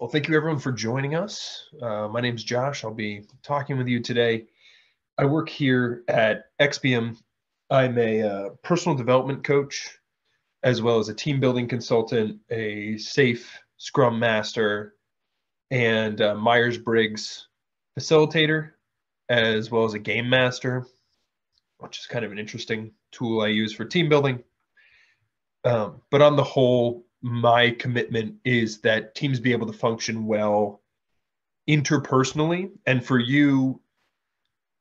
Well, thank you everyone for joining us. My name is Josh. I'll be talking with you today. I work here at Expium. I'm a personal development coach, as well as a team building consultant, a safe Scrum Master, and a Myers-Briggs facilitator, as well as a game master, which is kind of an interesting tool I use for team building. But on the whole, my commitment is that teams be able to function well interpersonally, and for you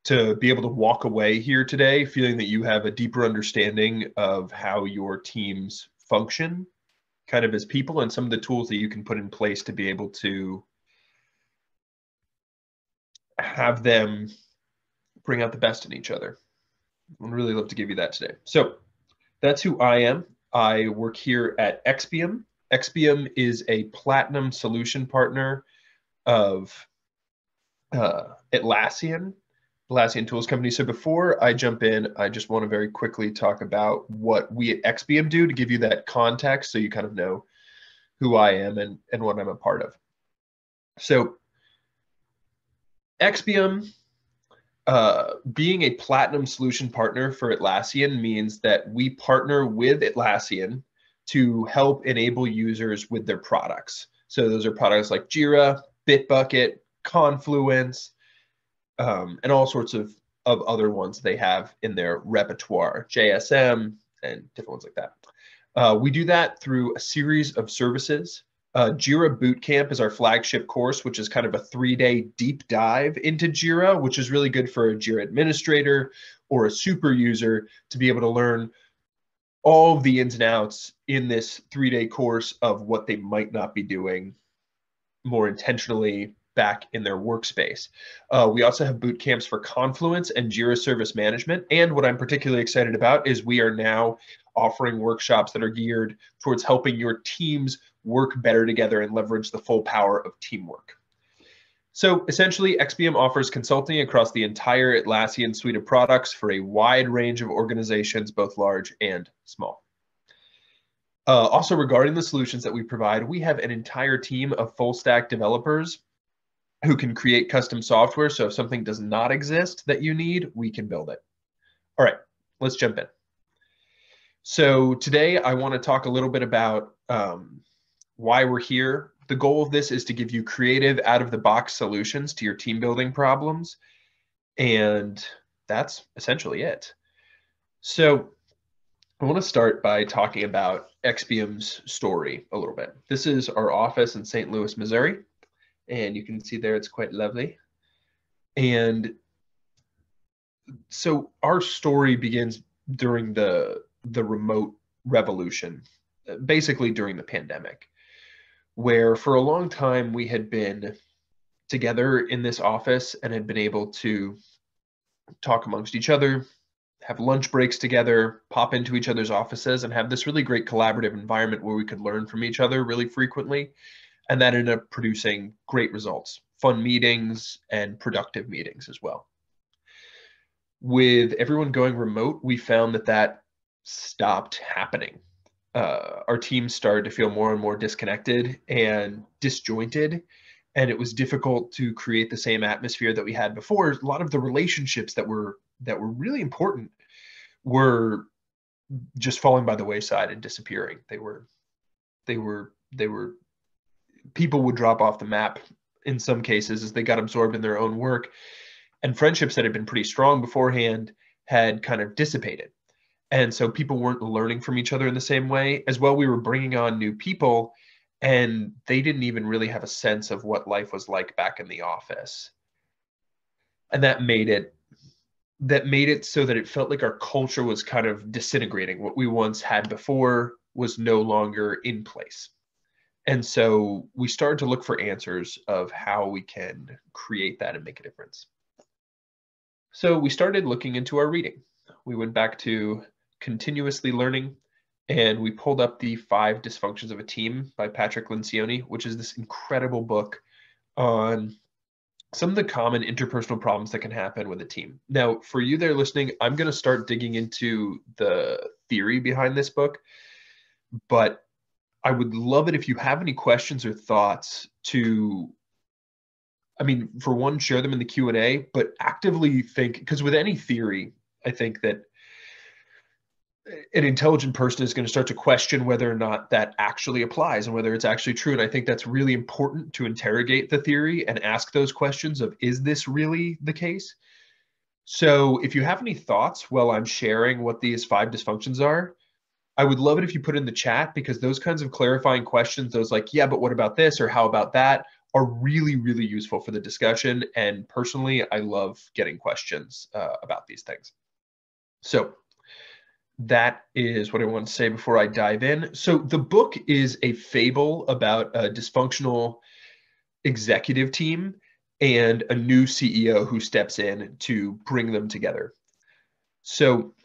to be able to walk away here today feeling that you have a deeper understanding of how your teams function kind of as people and some of the tools that you can put in place to be able to have them bring out the best in each other. I'd really love to give you that today. So that's who I am. I work here at Expium. Expium is a platinum solution partner of Atlassian Tools Company. So before I jump in, I just want to very quickly talk about what we at Expium do to give you that context so you kind of know who I am and what I'm a part of. So Expium, being a platinum solution partner for Atlassian means that we partner with Atlassian to help enable users with their products. So those are products like Jira, Bitbucket, Confluence, and all sorts of other ones they have in their repertoire, JSM and different ones like that. We do that through a series of services. Jira Bootcamp is our flagship course, which is kind of a 3-day deep dive into Jira, which is really good for a Jira administrator or a super user to be able to learn all of the ins and outs in this 3-day course of what they might not be doing more intentionally back in their workspace. We also have boot camps for Confluence and Jira Service Management. And what I'm particularly excited about is we are now offering workshops that are geared towards helping your teams work better together and leverage the full power of teamwork. So essentially, Expium offers consulting across the entire Atlassian suite of products for a wide range of organizations, both large and small. Also, regarding the solutions that we provide, we have an entire team of full stack developers who can create custom software. So if something does not exist that you need, we can build it. All right, let's jump in. So today I want to talk a little bit about why we're here. The goal of this is to give you creative, out-of-the-box solutions to your team building problems. And that's essentially it. So I want to start by talking about Expium's story a little bit. This is our office in St. Louis, Missouri. And you can see there it's quite lovely. And so our story begins during the remote revolution, basically during the pandemic, where for a long time we had been together in this office and had been able to talk amongst each other, have lunch breaks together, pop into each other's offices, and have this really great collaborative environment where we could learn from each other really frequently. And that ended up producing great results, fun meetings and productive meetings as well. With everyone going remote, we found that stopped happening. Our team started to feel more and more disconnected and disjointed, and it was difficult to create the same atmosphere that we had before. A lot of the relationships that were really important were just falling by the wayside and disappearing. People would drop off the map in some cases as they got absorbed in their own work, and friendships that had been pretty strong beforehand had kind of dissipated. And so people weren't learning from each other in the same way. As well, we were bringing on new people and they didn't even really have a sense of what life was like back in the office. And that made it so that it felt like our culture was kind of disintegrating. What we once had before was no longer in place. And so we started to look for answers of how we can create that and make a difference. So we started looking into our reading. We went back to continuously learning, and we pulled up the 5 Dysfunctions of a Team by Patrick Lencioni, which is this incredible book on some of the common interpersonal problems that can happen with a team. Now, for you there listening, I'm going to start digging into the theory behind this book, but I would love it if you have any questions or thoughts for one, share them in the Q&A, but actively think, because with any theory, I think that an intelligent person is going to start to question whether or not that actually applies and whether it's actually true. And I think that's really important to interrogate the theory and ask those questions of, is this really the case? So if you have any thoughts while I'm sharing what these 5 dysfunctions are, I would love it if you put in the chat, because those kinds of clarifying questions, those like, yeah, but what about this, or how about that, are really, really useful for the discussion. And personally, I love getting questions about these things. So that is what I want to say before I dive in. So the book is a fable about a dysfunctional executive team and a new CEO who steps in to bring them together. So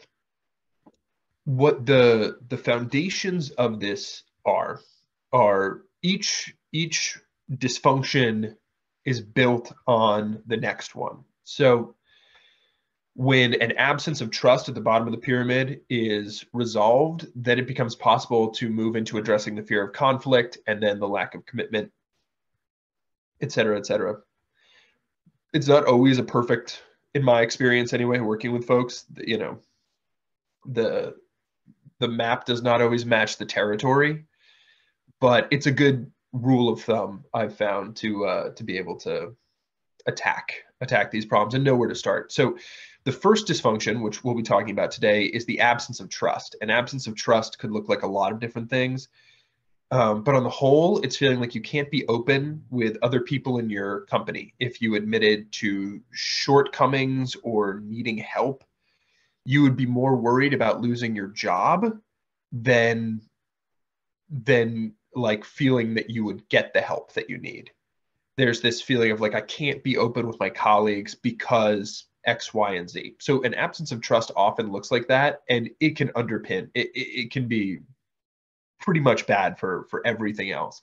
what the foundations of this are each dysfunction is built on the next one. So when an absence of trust at the bottom of the pyramid is resolved, then it becomes possible to move into addressing the fear of conflict, and then the lack of commitment, et cetera, et cetera. It's not always a perfect, in my experience anyway, working with folks, you know, the map does not always match the territory, but it's a good rule of thumb I've found to be able to attack these problems and know where to start. So the first dysfunction, which we'll be talking about today, is the absence of trust. An absence of trust could look like a lot of different things. But on the whole, it's feeling like you can't be open with other people in your company. If you admitted to shortcomings or needing help, you would be more worried about losing your job than like feeling that you would get the help that you need. There's this feeling of like, I can't be open with my colleagues because X, Y, and Z. So an absence of trust often looks like that, and it can underpin, it can be pretty much bad for everything else,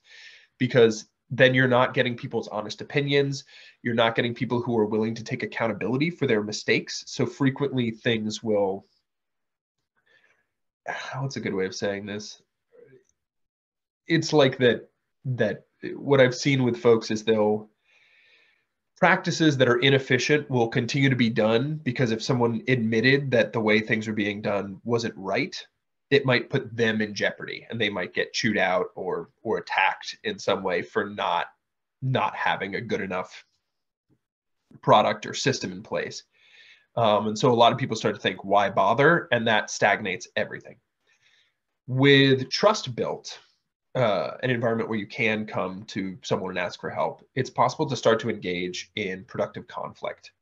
because then you're not getting people's honest opinions. You're not getting people who are willing to take accountability for their mistakes. So frequently things will, what's a good way of saying this? It's like that what I've seen with folks is practices that are inefficient will continue to be done, because if someone admitted that the way things are being done wasn't right, it might put them in jeopardy, and they might get chewed out or attacked in some way for not having a good enough product or system in place. And so a lot of people start to think, why bother? And that stagnates everything. With trust built, an environment where you can come to someone and ask for help, it's possible to start to engage in productive conflict.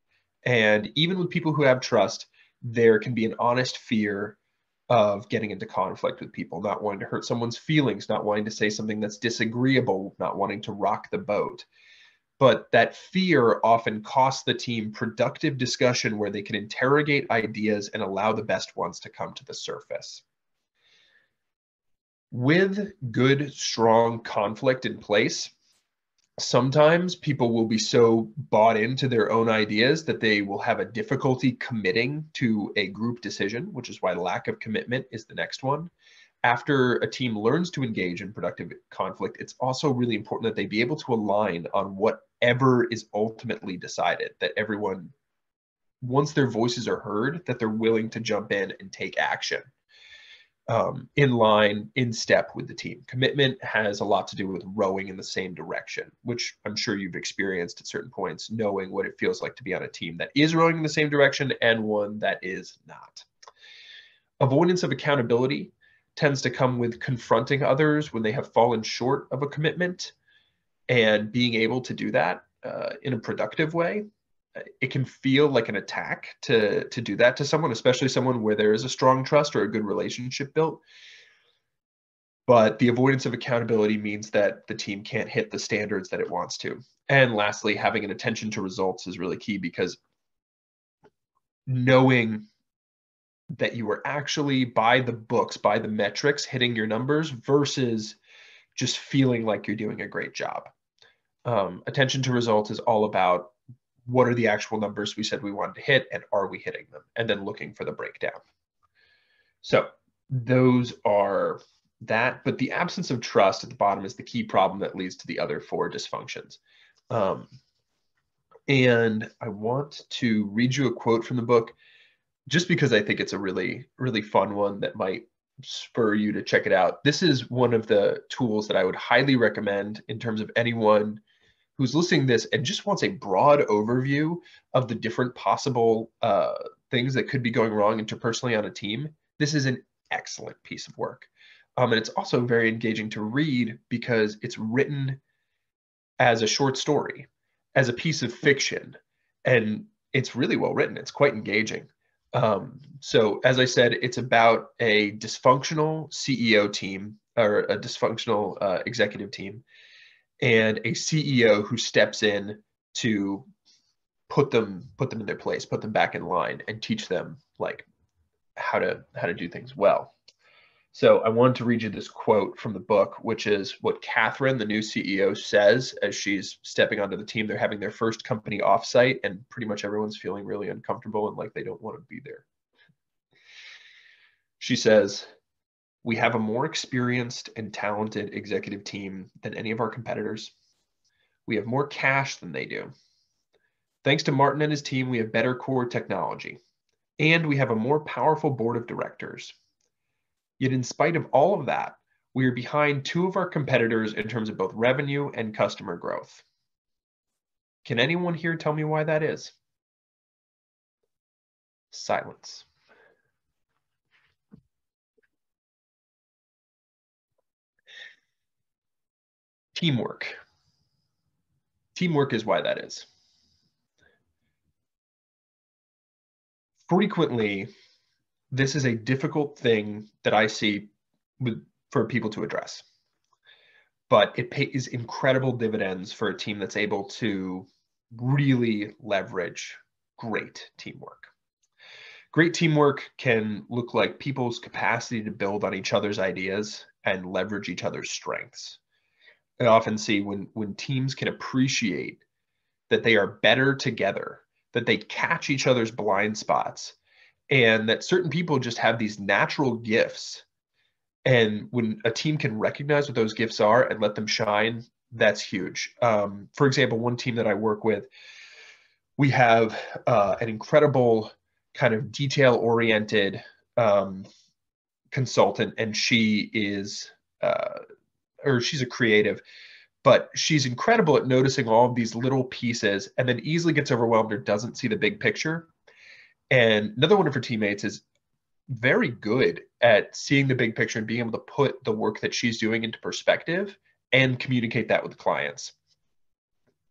And even with people who have trust, there can be an honest fear of getting into conflict with people, not wanting to hurt someone's feelings, not wanting to say something that's disagreeable, not wanting to rock the boat. But that fear often costs the team productive discussion where they can interrogate ideas and allow the best ones to come to the surface. With good, strong conflict in place, sometimes people will be so bought into their own ideas that they will have a difficulty committing to a group decision, which is why lack of commitment is the next one. After a team learns to engage in productive conflict, it's also really important that they be able to align on whatever is ultimately decided, that everyone, once their voices are heard, that they're willing to jump in and take action. In line, in step with the team. Commitment has a lot to do with rowing in the same direction, which I'm sure you've experienced at certain points, knowing what it feels like to be on a team that is rowing in the same direction and one that is not. Avoidance of accountability tends to come with confronting others when they have fallen short of a commitment, and being able to do that in a productive way. It can feel like an attack to do that to someone, especially someone where there is a strong trust or a good relationship built. But the avoidance of accountability means that the team can't hit the standards that it wants to. And lastly, having an attention to results is really key, because knowing that you are actually, by the books, by the metrics, hitting your numbers versus just feeling like you're doing a great job. Attention to results is all about, what are the actual numbers we said we wanted to hit, and are we hitting them? And then looking for the breakdown. So those are but the absence of trust at the bottom is the key problem that leads to the other 4 dysfunctions. And I want to read you a quote from the book, just because I think it's a really, really fun one that might spur you to check it out. This is one of the tools that I would highly recommend in terms of anyone who's listening to this and just wants a broad overview of the different possible things that could be going wrong interpersonally on a team. This is an excellent piece of work. And it's also very engaging to read because it's written as a short story, as a piece of fiction, and it's really well written. It's quite engaging. So as I said, it's about a dysfunctional CEO team, or a dysfunctional executive team, and a CEO who steps in to put them in their place, put them back in line, and teach them like how to do things well. So I wanted to read you this quote from the book, which is what Catherine, the new CEO, says as she's stepping onto the team. They're having their first company offsite, and pretty much everyone's feeling really uncomfortable and like they don't want to be there. She says, "We have a more experienced and talented executive team than any of our competitors. We have more cash than they do. Thanks to Martin and his team, we have better core technology, and we have a more powerful board of directors. Yet in spite of all of that, we are behind 2 of our competitors in terms of both revenue and customer growth. Can anyone here tell me why that is?" Silence. Teamwork. Teamwork is why that is. Frequently, this is a difficult thing that I see for people to address, but it pays incredible dividends for a team that's able to really leverage great teamwork. Great teamwork can look like people's capacity to build on each other's ideas and leverage each other's strengths. I often see when teams can appreciate that they are better together, that they catch each other's blind spots, and that certain people just have these natural gifts. And when a team can recognize what those gifts are and let them shine, that's huge. For example, one team that I work with, we have an incredible kind of detail-oriented consultant, and she is, or she's a creative, but she's incredible at noticing all of these little pieces and then easily gets overwhelmed or doesn't see the big picture. And another one of her teammates is very good at seeing the big picture and being able to put the work that she's doing into perspective and communicate that with clients.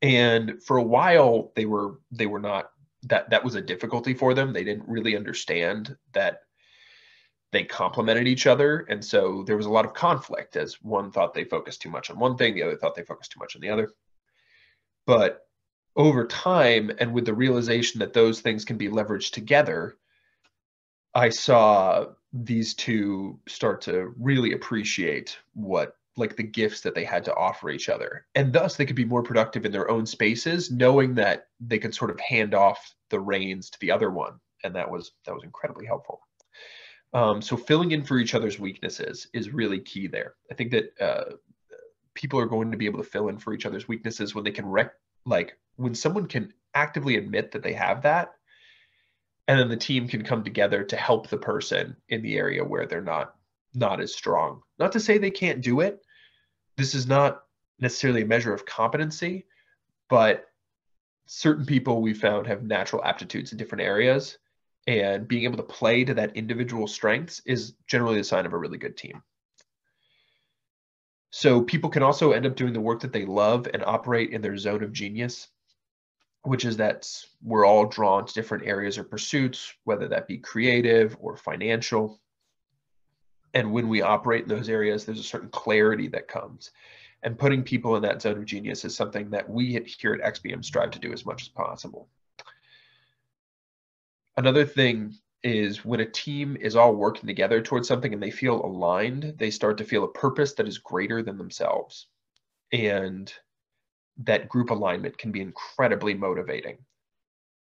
And for a while, they were not, that was a difficulty for them. They didn't really understand that they complemented each other. And so there was a lot of conflict, as one thought they focused too much on one thing, the other thought they focused too much on the other. But over time, and with the realization that those things can be leveraged together, I saw these 2 start to really appreciate what, like, the gifts that they had to offer each other. And thus they could be more productive in their own spaces, knowing that they could sort of hand off the reins to the other one. And that was incredibly helpful. So filling in for each other's weaknesses is really key there. I think that people are going to be able to fill in for each other's weaknesses when they can when someone can actively admit that they have that, and then the team can come together to help the person in the area where they're not as strong. Not to say they can't do it. This is not necessarily a measure of competency, but certain people we found have natural aptitudes in different areas, and being able to play to that individual strengths is generally a sign of a really good team. So people can also end up doing the work that they love and operate in their zone of genius, which is that we're all drawn to different areas or pursuits, whether that be creative or financial. And when we operate in those areas, there's a certain clarity that comes. And putting people in that zone of genius is something that we here at Expium strive to do as much as possible. Another thing is when a team is all working together towards something and they feel aligned, they start to feel a purpose that is greater than themselves. And that group alignment can be incredibly motivating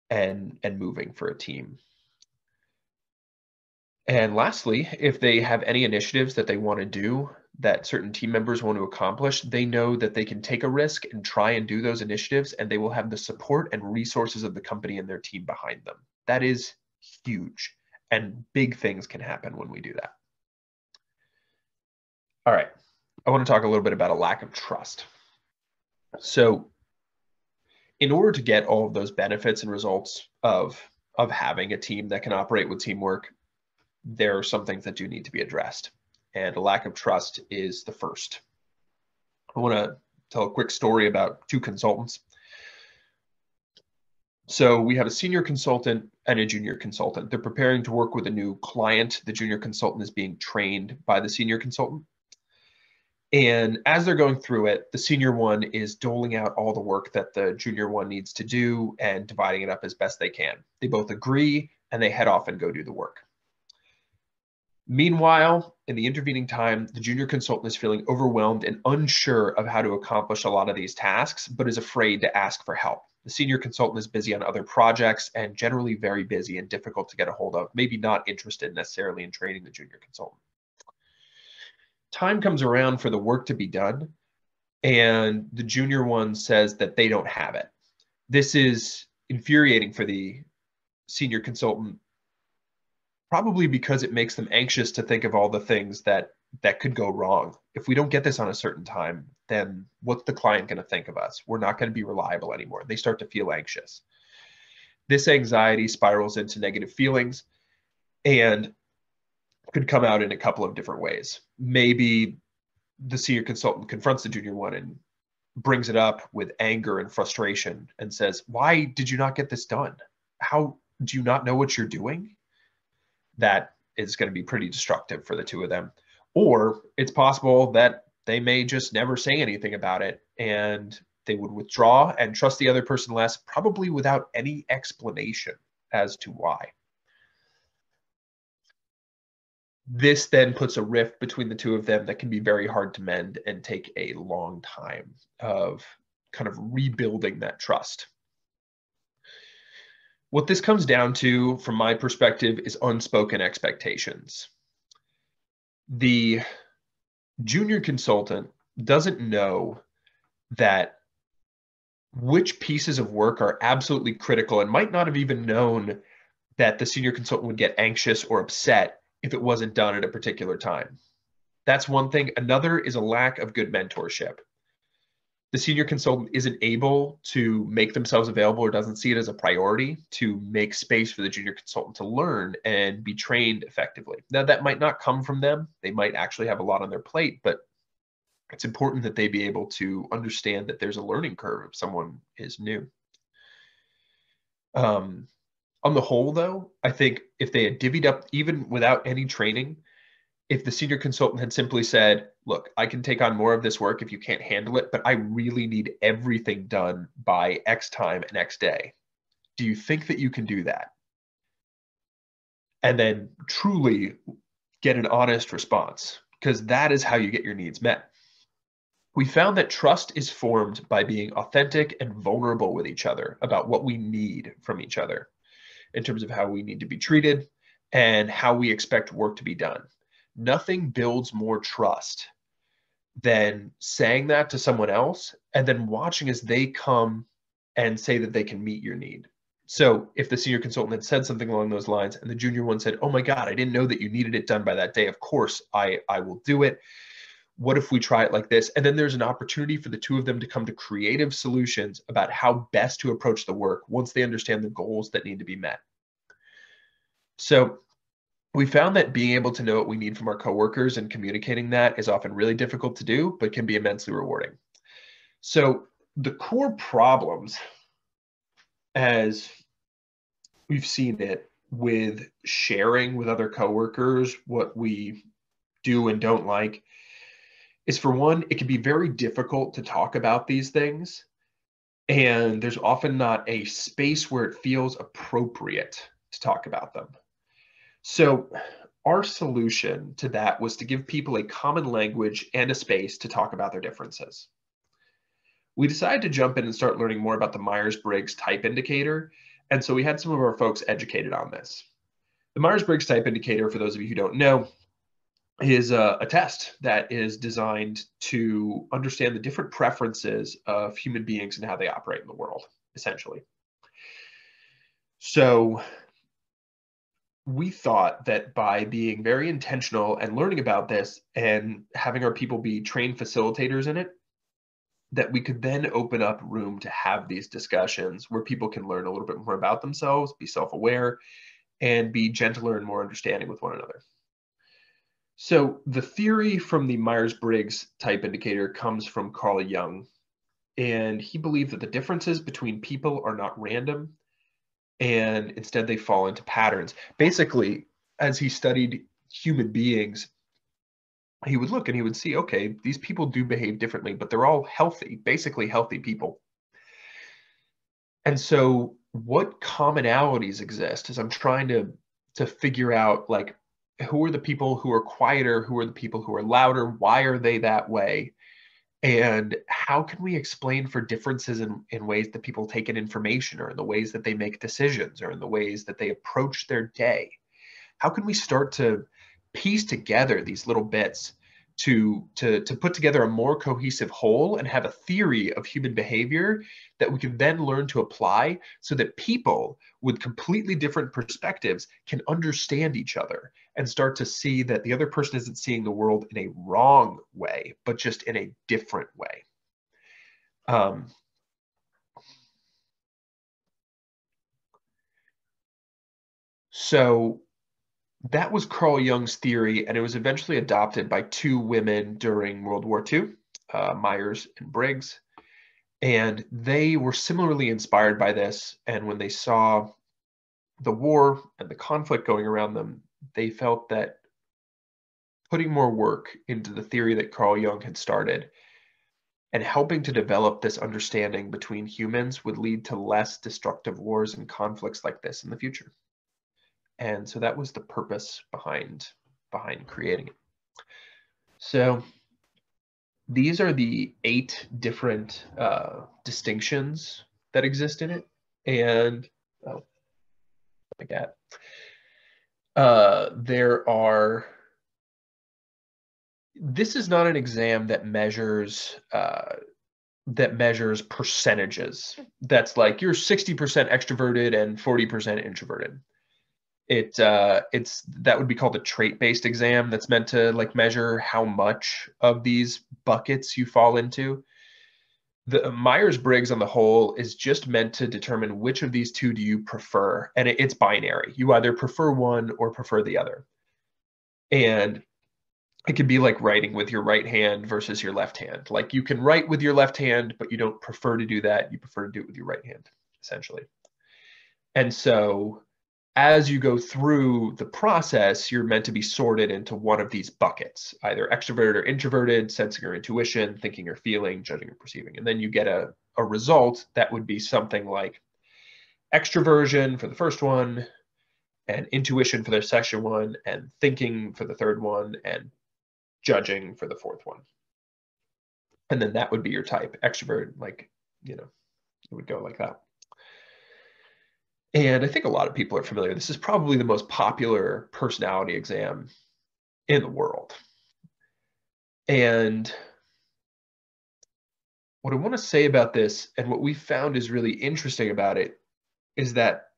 and moving for a team. And lastly, if they have any initiatives that they want to do that certain team members want to accomplish, they know that they can take a risk and try and do those initiatives, and they will have the support and resources of the company and their team behind them. That is huge, and big things can happen when we do that. All right, I want to talk a little bit about a lack of trust. So in order to get all of those benefits and results of having a team that can operate with teamwork, there are some things that do need to be addressed. And a lack of trust is the first. I want to tell a quick story about two consultants. So we have a senior consultant and a junior consultant. They're preparing to work with a new client. The junior consultant is being trained by the senior consultant. And as they're going through it, the senior one is doling out all the work that the junior one needs to do and dividing it up as best they can. They both agree and they head off and go do the work. Meanwhile, in the intervening time, the junior consultant is feeling overwhelmed and unsure of how to accomplish a lot of these tasks, but is afraid to ask for help. The senior consultant is busy on other projects and generally very busy and difficult to get a hold of, maybe not interested necessarily in training the junior consultant. Time comes around for the work to be done, and the junior one says that they don't have it. This is infuriating for the senior consultant, probably because it makes them anxious to think of all the things that could go wrong. If we don't get this on a certain time, then what's the client going to think of us? We're not going to be reliable anymore. They start to feel anxious. This anxiety spirals into negative feelings and could come out in a couple of different ways. Maybe the senior consultant confronts the junior one and brings it up with anger and frustration and says, "Why did you not get this done? How do you not know what you're doing?" That is going to be pretty destructive for the two of them. Or it's possible that they may just never say anything about it and they would withdraw and trust the other person less, probably without any explanation as to why. This then puts a rift between the two of them that can be very hard to mend and take a long time of kind of rebuilding that trust. What this comes down to, from my perspective, is unspoken expectations. The junior consultant doesn't know that which pieces of work are absolutely critical and might not have even known that the senior consultant would get anxious or upset if it wasn't done at a particular time. That's one thing. Another is a lack of good mentorship. The senior consultant isn't able to make themselves available or doesn't see it as a priority to make space for the junior consultant to learn and be trained effectively. Now, that might not come from them. They might actually have a lot on their plate, but it's important that they be able to understand that there's a learning curve if someone is new. On the whole, though, I think if they had divvied up, even without any training, if the senior consultant had simply said, "Look, I can take on more of this work if you can't handle it, but I really need everything done by X time and X day. Do you think that you can do that?" And then truly get an honest response, because that is how you get your needs met. We found that trust is formed by being authentic and vulnerable with each other about what we need from each other in terms of how we need to be treated and how we expect work to be done. Nothing builds more trust than saying that to someone else and then watching as they come and say that they can meet your need. So if the senior consultant had said something along those lines and the junior one said, "Oh my God, I didn't know that you needed it done by that day. Of course, I will do it. What if we try it like this?" And then there's an opportunity for the two of them to come to creative solutions about how best to approach the work once they understand the goals that need to be met. So we found that being able to know what we need from our coworkers and communicating that is often really difficult to do, but can be immensely rewarding. So the core problems, as we've seen it with sharing with other coworkers what we do and don't like, is, for one, it can be very difficult to talk about these things. And there's often not a space where it feels appropriate to talk about them. So our solution to that was to give people a common language and a space to talk about their differences. We decided to jump in and start learning more about the Myers-Briggs Type Indicator, and so we had some of our folks educated on this. The Myers-Briggs Type Indicator, for those of you who don't know, is a test that is designed to understand the different preferences of human beings and how they operate in the world, essentially. So we thought that by being very intentional and learning about this and having our people be trained facilitators in it, that we could then open up room to have these discussions where people can learn a little bit more about themselves, be self-aware, and be gentler and more understanding with one another. So the theory from the Myers-Briggs Type Indicator comes from Carl Jung, and he believed that the differences between people are not random, and instead they fall into patterns. Basically, as he studied human beings, he would look and he would see, okay, these people do behave differently, but they're all healthy, basically healthy people. And so what commonalities exist as I'm trying to figure out, like, who are the people who are quieter, who are the people who are louder, why are they that way? And how can we explain for differences in ways that people take in information, or in the ways that they make decisions, or in the ways that they approach their day? How can we start to piece together these little bits to put together a more cohesive whole and have a theory of human behavior that we can then learn to apply, so that people with completely different perspectives can understand each other and start to see that the other person isn't seeing the world in a wrong way, but just in a different way. So that was Carl Jung's theory, and it was eventually adopted by two women during World War II, Myers and Briggs. And they were similarly inspired by this. And when they saw the war and the conflict going around them, they felt that putting more work into the theory that Carl Jung had started and helping to develop this understanding between humans would lead to less destructive wars and conflicts like this in the future. And so that was the purpose behind creating it. So these are the 8 different distinctions that exist in it. And oh my God, there are. This is not an exam that measures percentages. That's like you're 60% extroverted and 40% introverted. It's that would be called a trait-based exam. That's meant to like measure how much of these buckets you fall into. The Myers-Briggs on the whole is just meant to determine which of these two do you prefer, and it's binary. You either prefer one or prefer the other. And it could be like writing with your right hand versus your left hand. Like you can write with your left hand, but you don't prefer to do that. You prefer to do it with your right hand, essentially. And so as you go through the process, you're meant to be sorted into one of these buckets, either extroverted or introverted, sensing or intuition, thinking or feeling, judging or perceiving. And then you get a result that would be something like extroversion for the first one, and intuition for the second one, and thinking for the third one, and judging for the fourth one. And then that would be your type, extrovert, like, it would go like that. And I think a lot of people are familiar. This is probably the most popular personality exam in the world. And what I want to say about this, and what we found is really interesting about it, is that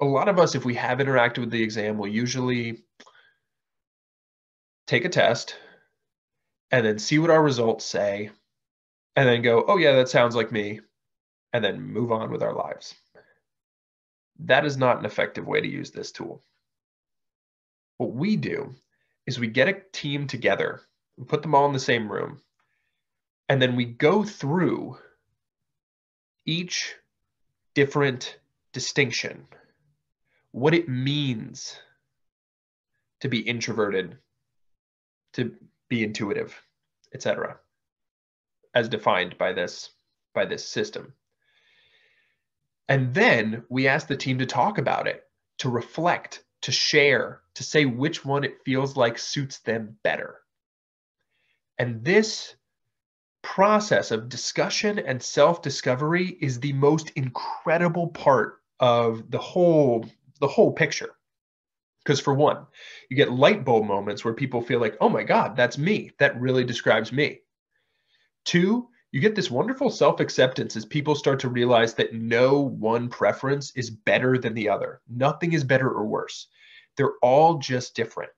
a lot of us, if we have interacted with the exam, will usually take a test and then see what our results say, and then go, oh yeah, that sounds like me, and then move on with our lives. That is not an effective way to use this tool. What we do is we get a team together, we put them all in the same room, and then we go through each different distinction, what it means to be introverted, to be intuitive, etc., as defined by this system. And then we ask the team to talk about it, to reflect, to share, to say which one it feels like suits them better. And this process of discussion and self-discovery is the most incredible part of the whole picture. Because for one, you get light bulb moments where people feel like, oh my God, that's me. That really describes me. Two, you get this wonderful self-acceptance as people start to realize that no one preference is better than the other. Nothing is better or worse. They're all just different.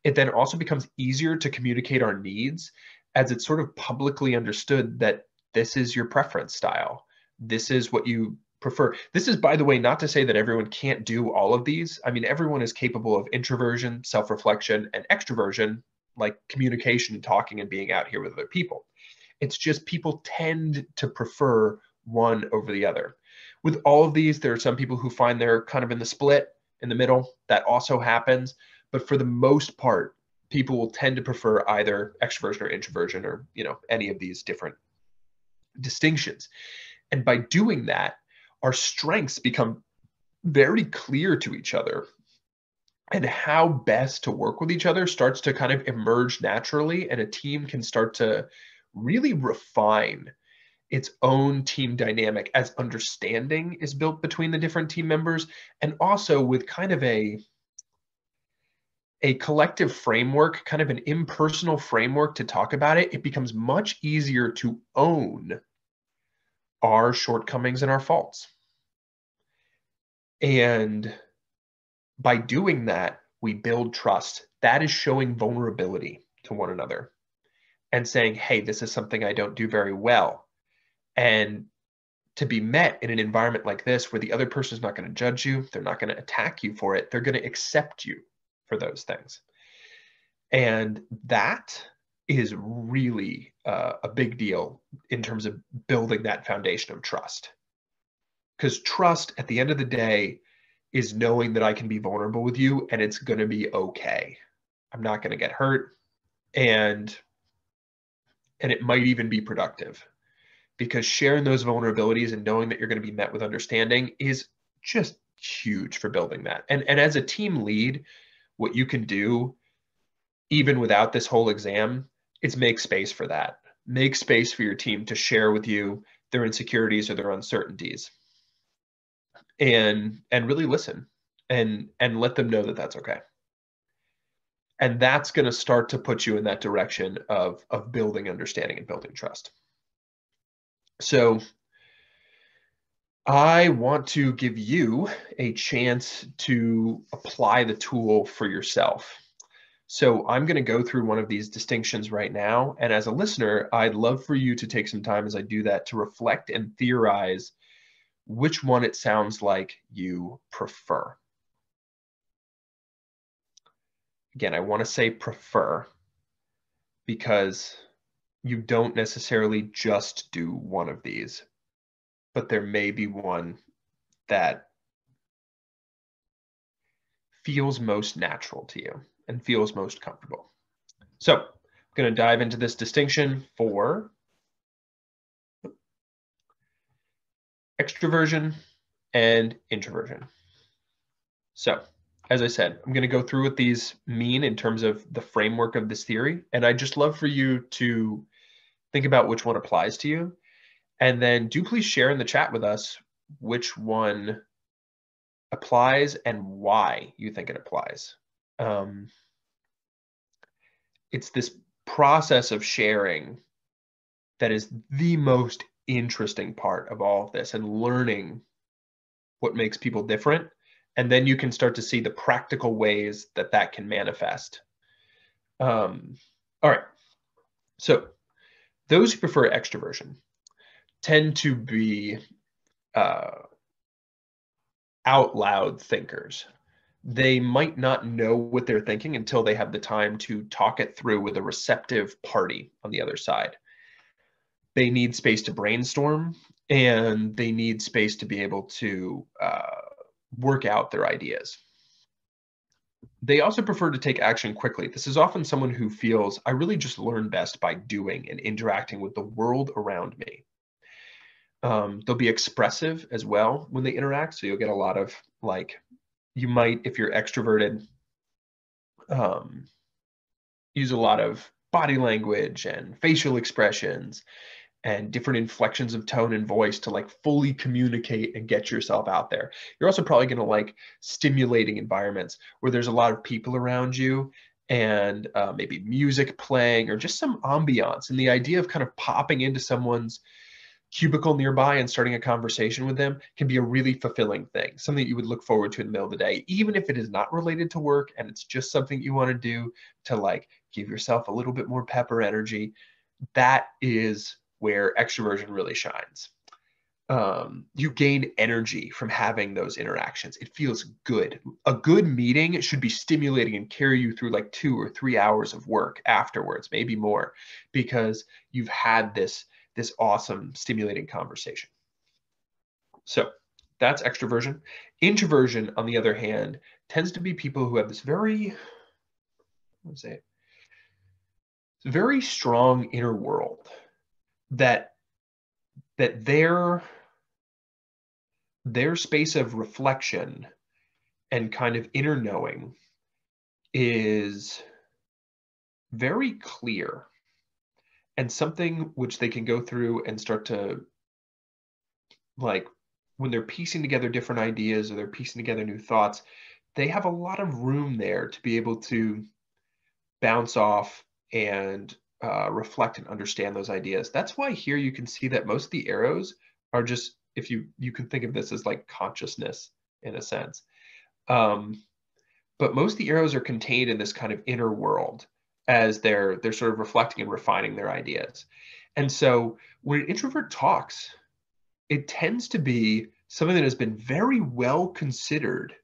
It then also becomes easier to communicate our needs as it's sort of publicly understood that this is your preference style. This is what you prefer. This is, by the way, not to say that everyone can't do all of these. I mean, everyone is capable of introversion, self-reflection, and extroversion, like communication, talking, and being out here with other people. It's just people tend to prefer one over the other. With all of these, there are some people who find they're kind of in the split, in the middle. That also happens. But for the most part, people will tend to prefer either extroversion or introversion or, any of these different distinctions. And by doing that, our strengths become very clear to each other. And how best to work with each other starts to kind of emerge naturally, and a team can start to really refine its own team dynamic as understanding is built between the different team members, and also with kind of a collective framework, kind of an impersonal framework to talk about it. It becomes much easier to own our shortcomings and our faults. And by doing that, we build trust. That is showing vulnerability to one another and saying, hey, this is something I don't do very well. And to be met in an environment like this where the other person is not going to judge you, they're not going to attack you for it, they're going to accept you for those things. And that is really a big deal in terms of building that foundation of trust. Because trust, at the end of the day, is knowing that I can be vulnerable with you and it's going to be okay. I'm not going to get hurt, and it might even be productive, because sharing those vulnerabilities and knowing that you're going to be met with understanding is just huge for building that. And as a team lead, what you can do, even without this whole exam, is make space for that. Make space for your team to share with you their insecurities or their uncertainties, and really listen and let them know that that's okay. And that's going to start to put you in that direction of building understanding and building trust. So I want to give you a chance to apply the tool for yourself. So I'm going to go through one of these distinctions right now. And as a listener, I'd love for you to take some time as I do that to reflect and theorize which one it sounds like you prefer. Again, I want to say prefer because you don't necessarily just do one of these, but there may be one that feels most natural to you and feels most comfortable. So I'm going to dive into this distinction for extroversion and introversion. So as I said, I'm going to go through what these mean in terms of the framework of this theory. And I'd just love for you to think about which one applies to you. And then do please share in the chat with us which one applies and why you think it applies. It's this process of sharing that is the most interesting part of all of this, and learning what makes people different. And then you can start to see the practical ways that that can manifest. All right. So those who prefer extroversion tend to be out loud thinkers. They might not know what they're thinking until they have the time to talk it through with a receptive party on the other side. They need space to brainstorm, and they need space to be able to work out their ideas. They also prefer to take action quickly. This is often someone who feels, I really just learn best by doing and interacting with the world around me. They'll be expressive as well when they interact. So you'll get a lot of, like, you might, if you're extroverted, use a lot of body language and facial expressions and different inflections of tone and voice to like fully communicate and get yourself out there. You're also probably going to like stimulating environments where there's a lot of people around you and maybe music playing or just some ambiance. And the idea of kind of popping into someone's cubicle nearby and starting a conversation with them can be a really fulfilling thing, something that you would look forward to in the middle of the day, even if it is not related to work and it's just something you want to do to like give yourself a little bit more pep or energy. That is where extroversion really shines. You gain energy from having those interactions. It feels good. A good meeting should be stimulating and carry you through like 2 or 3 hours of work afterwards, maybe more, because you've had this awesome stimulating conversation. So that's extroversion. Introversion, on the other hand, tends to be people who have this very, let's say, very strong inner world that their space of reflection and kind of inner knowing is very clear and something which they can go through and start to, like, when they're piecing together different ideas or they're piecing together new thoughts, they have a lot of room there to be able to bounce off and reflect and understand those ideas. That's why here you can see that most of the arrows are just, if you can think of this as like consciousness in a sense. But most of the arrows are contained in this kind of inner world as they're sort of reflecting and refining their ideas. And so when an introvert talks, it tends to be something that has been very well considered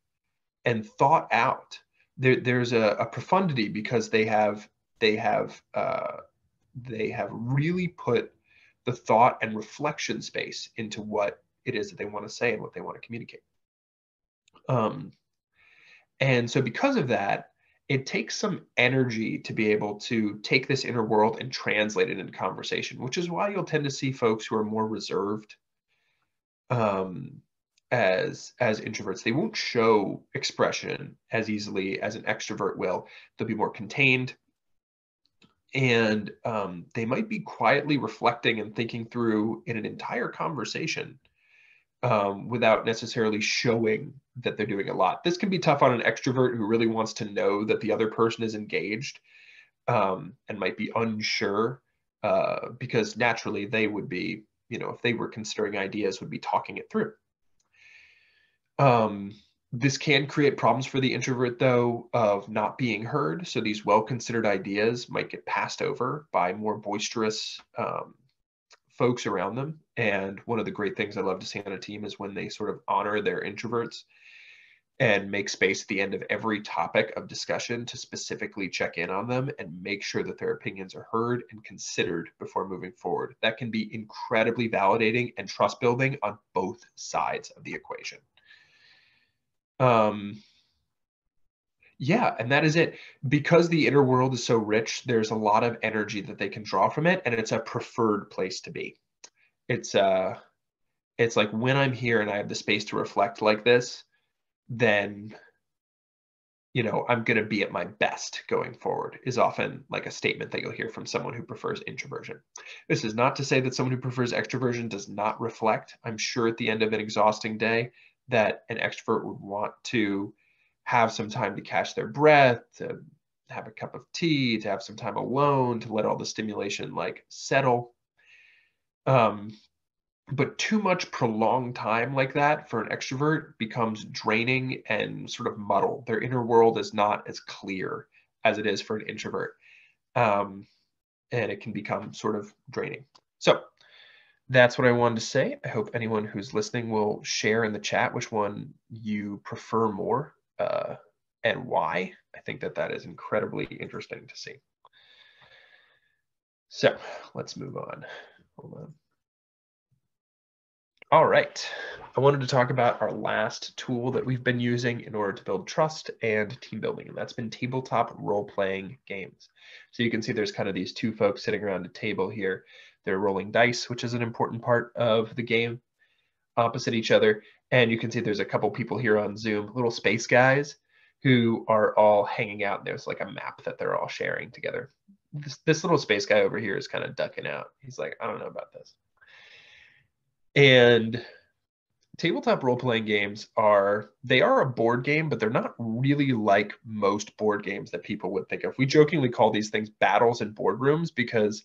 and thought out. There's a profundity because they have really put the thought and reflection space into what it is that they want to say and what they want to communicate. And so because of that, it takes some energy to be able to take this inner world and translate it into conversation, which is why you'll tend to see folks who are more reserved as introverts. They won't show expression as easily as an extrovert will. They'll be more contained, and they might be quietly reflecting and thinking through in an entire conversation without necessarily showing that they're doing a lot. This can be tough on an extrovert who really wants to know that the other person is engaged and might be unsure because naturally they would be, if they were considering ideas, would be talking it through. This can create problems for the introvert, though, of not being heard. So these well-considered ideas might get passed over by more boisterous folks around them. And one of the great things I love to see on a team is when they sort of honor their introverts and make space at the end of every topic of discussion to specifically check in on them and make sure that their opinions are heard and considered before moving forward. That can be incredibly validating and trust building on both sides of the equation. Yeah, and that is it. Because the inner world is so rich, there's a lot of energy that they can draw from it, and it's a preferred place to be. It's like when I'm here and I have the space to reflect like this, then I'm going to be at my best going forward, is often like a statement that you'll hear from someone who prefers introversion. This is not to say that someone who prefers extroversion does not reflect. I'm sure at the end of an exhausting day that an extrovert would want to have some time to catch their breath, to have a cup of tea, to have some time alone, to let all the stimulation like settle. But too much prolonged time like that for an extrovert becomes draining and sort of muddled. Their inner world is not as clear as it is for an introvert. And it can become sort of draining. So that's what I wanted to say. I hope anyone who's listening will share in the chat which one you prefer more and why. I think that is incredibly interesting to see. So let's move on. Hold on. All right. I wanted to talk about our last tool that we've been using in order to build trust and team building, and that's been tabletop role-playing games. So you can see there's kind of these two folks sitting around a table here. They're rolling dice, which is an important part of the game, opposite each other. And you can see there's a couple people here on Zoom, little space guys, who are all hanging out. There's like a map that they're all sharing together. this little space guy over here is kind of ducking out. He's like, I don't know about this. And tabletop role-playing games are a board game, but they're not really like most board games that people would think of. We jokingly call these things battles in boardrooms because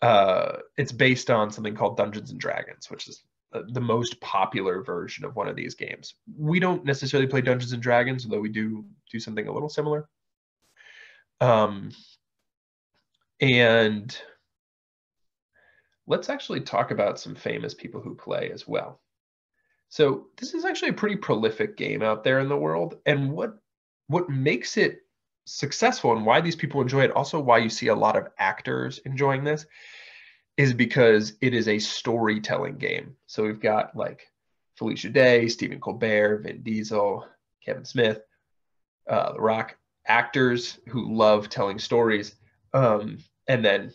it's based on something called Dungeons and Dragons, which is the most popular version of one of these games. We don't necessarily play Dungeons and Dragons, although we do something a little similar. And let's actually talk about some famous people who play as well. So this is actually a pretty prolific game out there in the world. And what makes it successful and why these people enjoy it, also why you see a lot of actors enjoying this, is because it is a storytelling game. So we've got like Felicia Day, Stephen Colbert, Vin Diesel, Kevin Smith, The Rock, actors who love telling stories. And then,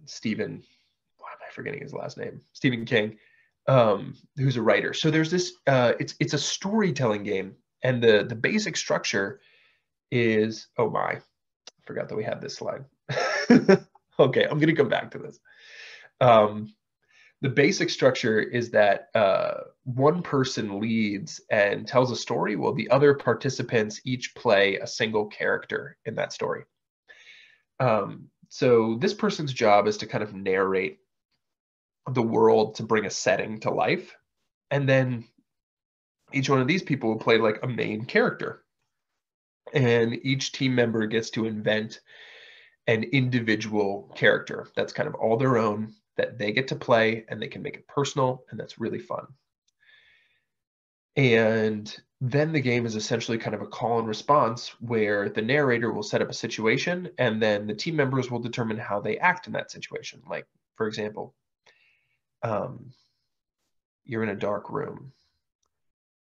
Stephen, why am I forgetting his last name? Stephen King, who's a writer. So there's this, it's a storytelling game. And the basic structure is, oh my, I forgot that we had this slide. Okay, I'm going to come back to this. The basic structure is that one person leads and tells a story, while the other participants each play a single character in that story. So this person's job is to kind of narrate the world to bring a setting to life. And then each one of these people will play like a main character. And each team member gets to invent an individual character that's kind of all their own, that they get to play, and they can make it personal, and that's really fun. And then the game is essentially kind of a call and response where the narrator will set up a situation, and then the team members will determine how they act in that situation. Like, for example, you're in a dark room,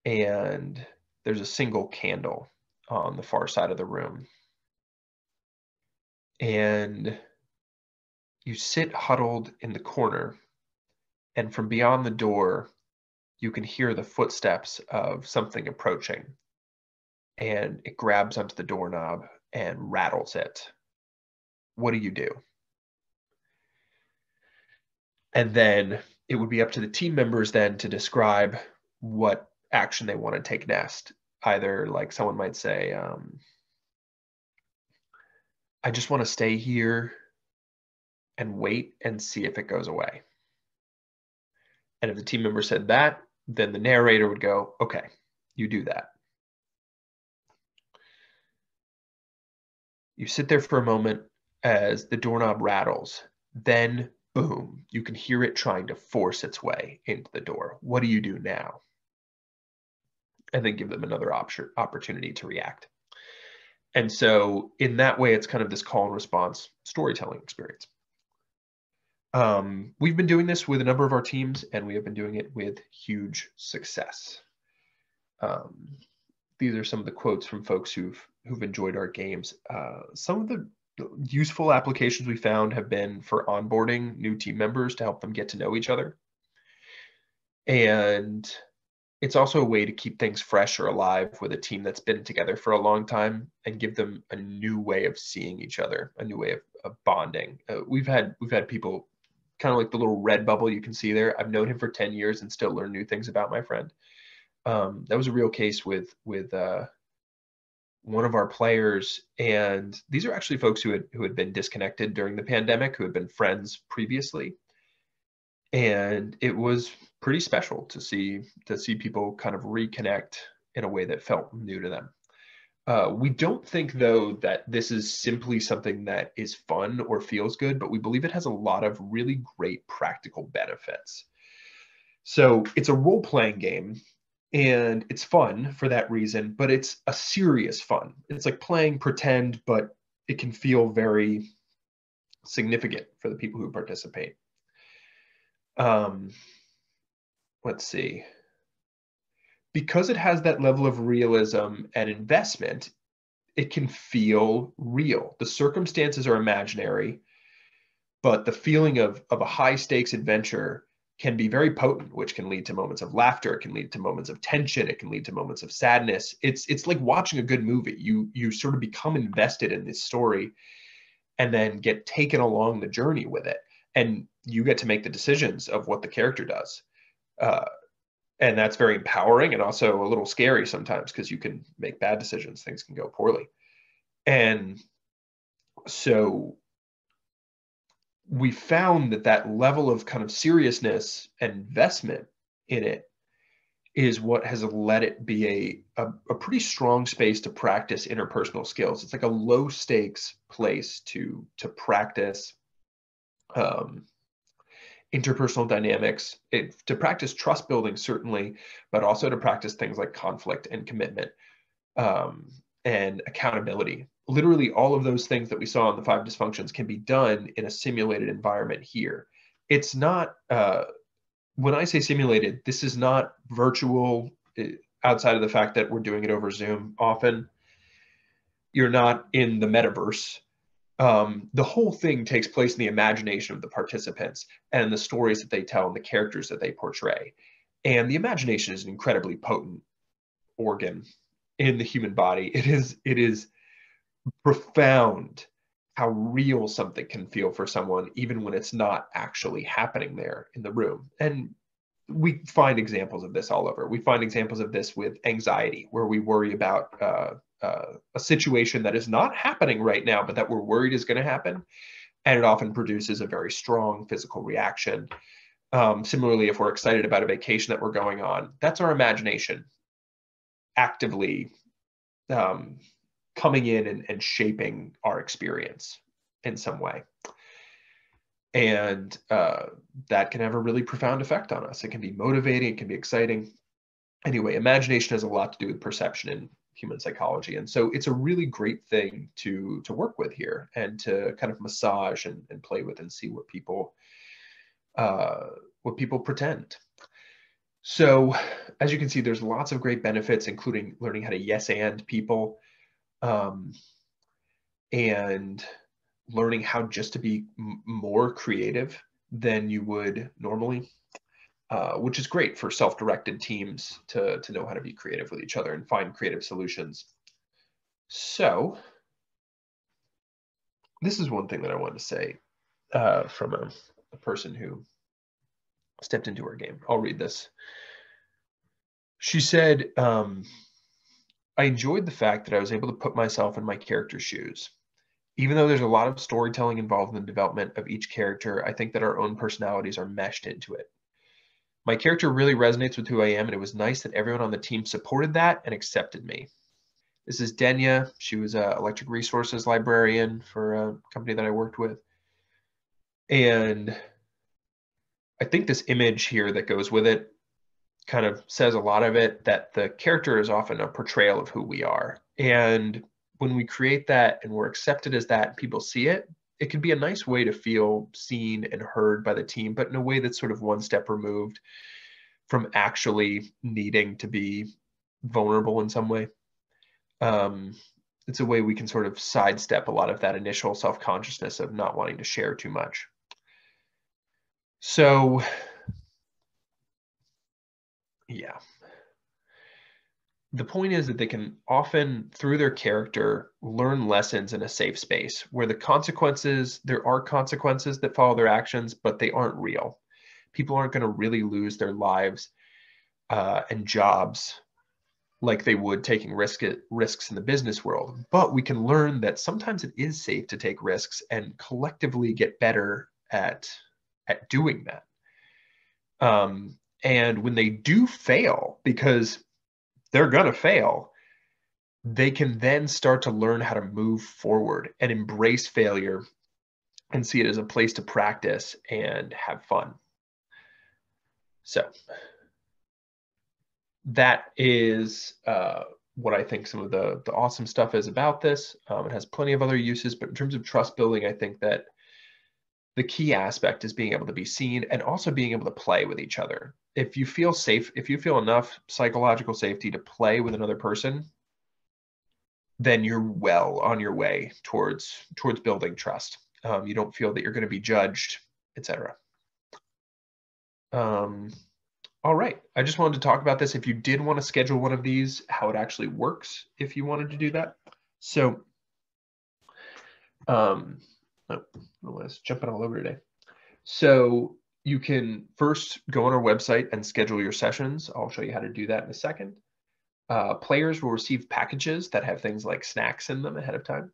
and there's a single candle on the far side of the room. And you sit huddled in the corner, and from beyond the door, you can hear the footsteps of something approaching, and it grabs onto the doorknob and rattles it. What do you do? And then it would be up to the team members then to describe what action they want to take next. Either like someone might say, I just want to stay here and wait and see if it goes away. And if the team member said that, then the narrator would go, okay, you do that. You sit there for a moment as the doorknob rattles, then boom, you can hear it trying to force its way into the door. What do you do now? And then give them another opportunity to react. And so in that way, it's kind of this call and response storytelling experience. We've been doing this with a number of our teams, and we have been doing it with huge success. These are some of the quotes from folks who've enjoyed our games. Some of the useful applications we found have been for onboarding new team members to help them get to know each other. And it's also a way to keep things fresh or alive with a team that's been together for a long time and give them a new way of seeing each other, a new way of bonding. We've had people kind of like the little red bubble you can see there. I've known him for 10 years and still learn new things about my friend. That was a real case with one of our players, and these are actually folks who had been disconnected during the pandemic, who had been friends previously. And it was pretty special to see people kind of reconnect in a way that felt new to them. We don't think, though, that this is simply something that is fun or feels good, but we believe it has a lot of really great practical benefits. So it's a role-playing game, and it's fun for that reason, but it's a serious fun. It's like playing pretend, but it can feel very significant for the people who participate. Let's see. Because it has that level of realism and investment, it can feel real. The circumstances are imaginary, but the feeling of a high stakes adventure can be very potent, which can lead to moments of laughter. It can lead to moments of tension. It can lead to moments of sadness. It's like watching a good movie. You sort of become invested in this story, and then get taken along the journey with it. And you get to make the decisions of what the character does. And that's very empowering and also a little scary sometimes because you can make bad decisions. Things can go poorly. And so we found that that level of kind of seriousness and investment in it is what has let it be a pretty strong space to practice interpersonal skills. It's like a low stakes place to practice interpersonal dynamics, to practice trust building, certainly, but also to practice things like conflict and commitment and accountability. Literally all of those things that we saw in the 5 dysfunctions can be done in a simulated environment here. It's not, when I say simulated, this is not virtual outside of the fact that we're doing it over Zoom often. You're not in the metaverse. The whole thing takes place in the imagination of the participants and the stories that they tell and the characters that they portray. And the imagination is an incredibly potent organ in the human body. It is profound how real something can feel for someone, even when it's not actually happening there in the room. And we find examples of this all over. We find examples of this with anxiety, where we worry about a situation that is not happening right now, but that we're worried is going to happen. And it often produces a very strong physical reaction. Similarly, if we're excited about a vacation that we're going on, that's our imagination actively coming in and shaping our experience in some way. And that can have a really profound effect on us. It can be motivating, it can be exciting. Anyway, imagination has a lot to do with perception in human psychology. And so it's a really great thing to work with here and to kind of massage and play with and see what people pretend. So as you can see, there's lots of great benefits, including learning how to yes and people, and learning how just to be more creative than you would normally, which is great for self-directed teams to know how to be creative with each other and find creative solutions. So this is one thing that I wanted to say from a person who stepped into our game. I'll read this. She said, I enjoyed the fact that I was able to put myself in my character's shoes. Even though there's a lot of storytelling involved in the development of each character, I think that our own personalities are meshed into it. My character really resonates with who I am, and it was nice that everyone on the team supported that and accepted me. This is Denya. She was an electric resources librarian for a company that I worked with. And I think this image here that goes with it kind of says a lot of it, that the character is often a portrayal of who we are. And when we create that and we're accepted as that, and people see it, it can be a nice way to feel seen and heard by the team, but in a way that's sort of one step removed from actually needing to be vulnerable in some way. It's a way we can sort of sidestep a lot of that initial self-consciousness of not wanting to share too much. So, yeah. The point is that they can often, through their character, learn lessons in a safe space where there are consequences that follow their actions, but they aren't real. People aren't going to really lose their lives and jobs like they would taking risks in the business world. But we can learn that sometimes it is safe to take risks and collectively get better at doing that. And when they do fail, because they're going to fail, they can then start to learn how to move forward and embrace failure and see it as a place to practice and have fun. So that is what I think some of the awesome stuff is about this. It has plenty of other uses, but in terms of trust building, I think that the key aspect is being able to be seen and also being able to play with each other. If you feel safe, if you feel enough psychological safety to play with another person, then you're well on your way towards building trust. You don't feel that you're going to be judged, etc. All right, I just wanted to talk about this. If you did want to schedule one of these, how it actually works if you wanted to do that. So Oh, I was jumping all over today. So you can first go on our website and schedule your sessions. I'll show you how to do that in a second. Players will receive packages that have things like snacks in them ahead of time.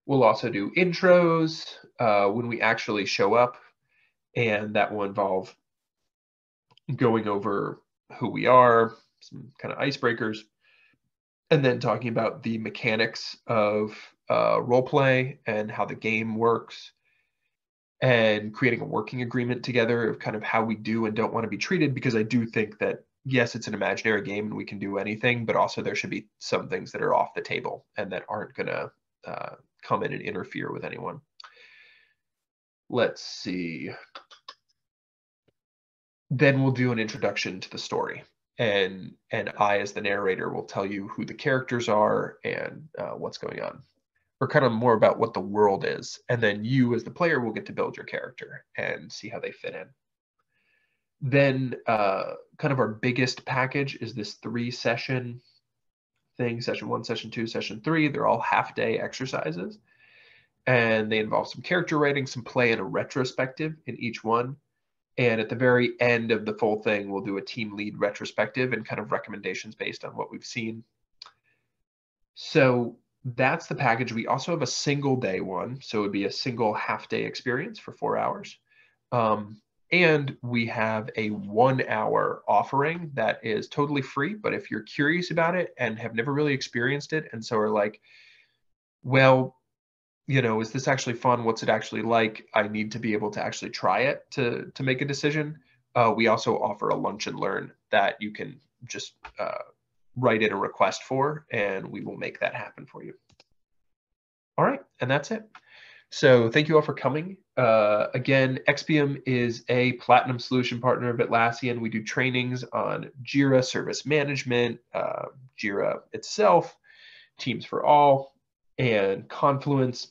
We'll also do intros when we actually show up, and that will involve going over who we are, some kind of icebreakers, and then talking about the mechanics of role play and how the game works, and creating a working agreement together of kind of how we do and don't want to be treated, because I do think that, yes, it's an imaginary game and we can do anything, but also there should be some things that are off the table and that aren't going to come in and interfere with anyone. Let's see. Then we'll do an introduction to the story. And I, as the narrator, will tell you who the characters are and what's going on, or kind of more about what the world is. And then you, as the player, will get to build your character and see how they fit in. Then kind of our biggest package is this 3-session thing, session 1, session 2, session 3. They're all half-day exercises. And they involve some character writing, some play, and a retrospective in each one. And at the very end of the full thing, we'll do a team lead retrospective and kind of recommendations based on what we've seen. So that's the package. We also have a single day one. So it would be a single half-day experience for 4 hours. And we have a 1-hour offering that is totally free. But if you're curious about it and have never really experienced it, and so are like, well, you know, is this actually fun? What's it actually like? I need to be able to actually try it to make a decision. We also offer a lunch and learn that you can just write in a request for, and we will make that happen for you. All right, and that's it. So thank you all for coming. Again, Expium is a platinum solution partner of Atlassian. We do trainings on Jira service management, Jira itself, Teams for All, and Confluence.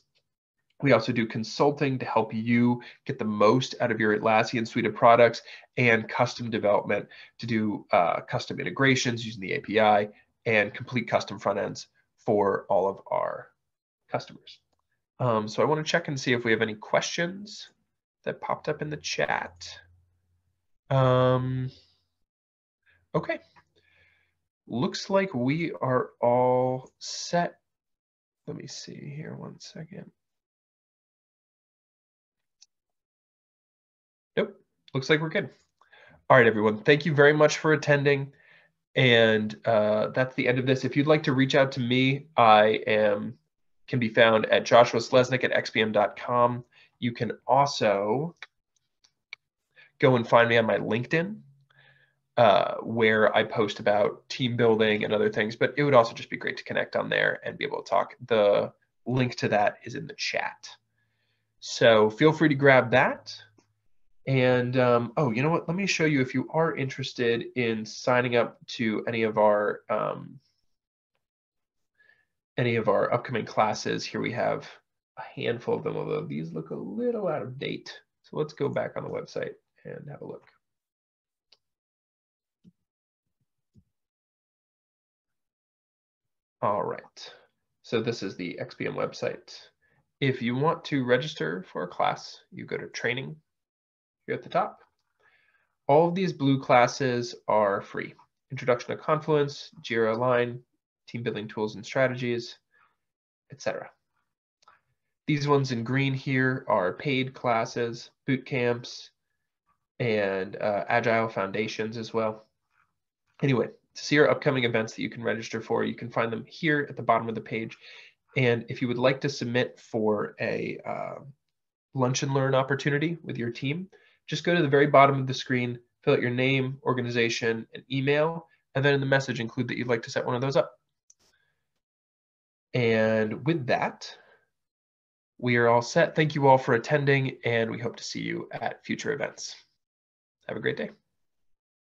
We also do consulting to help you get the most out of your Atlassian suite of products, and custom development to do custom integrations using the API and complete custom front ends for all of our customers. So I want to check and see if we have any questions that popped up in the chat. Okay. Looks like we are all set. Let me see here 1 second. Nope, looks like we're good. All right, everyone. Thank you very much for attending. And that's the end of this. If you'd like to reach out to me, I can be found at joshuaslesnick@expium.com. You can also go and find me on my LinkedIn, where I post about team building and other things, but it would also just be great to connect on there and be able to talk. The link to that is in the chat. So feel free to grab that. And oh, you know what? Let me show you, if you are interested in signing up to any of our upcoming classes. Here we have a handful of them, although these look a little out of date. So let's go back on the website and have a look. All right. So this is the Expium website. If you want to register for a class, you go to training here at the top. All of these blue classes are free. Introduction to Confluence, Jira Align, team building tools and strategies, etc. These ones in green here are paid classes, boot camps, and Agile Foundations as well. Anyway, to see our upcoming events that you can register for, you can find them here at the bottom of the page. And if you would like to submit for a lunch and learn opportunity with your team, just go to the very bottom of the screen, fill out your name, organization, and email, and then in the message include that you'd like to set one of those up. And with that, we are all set. Thank you all for attending, and we hope to see you at future events. Have a great day.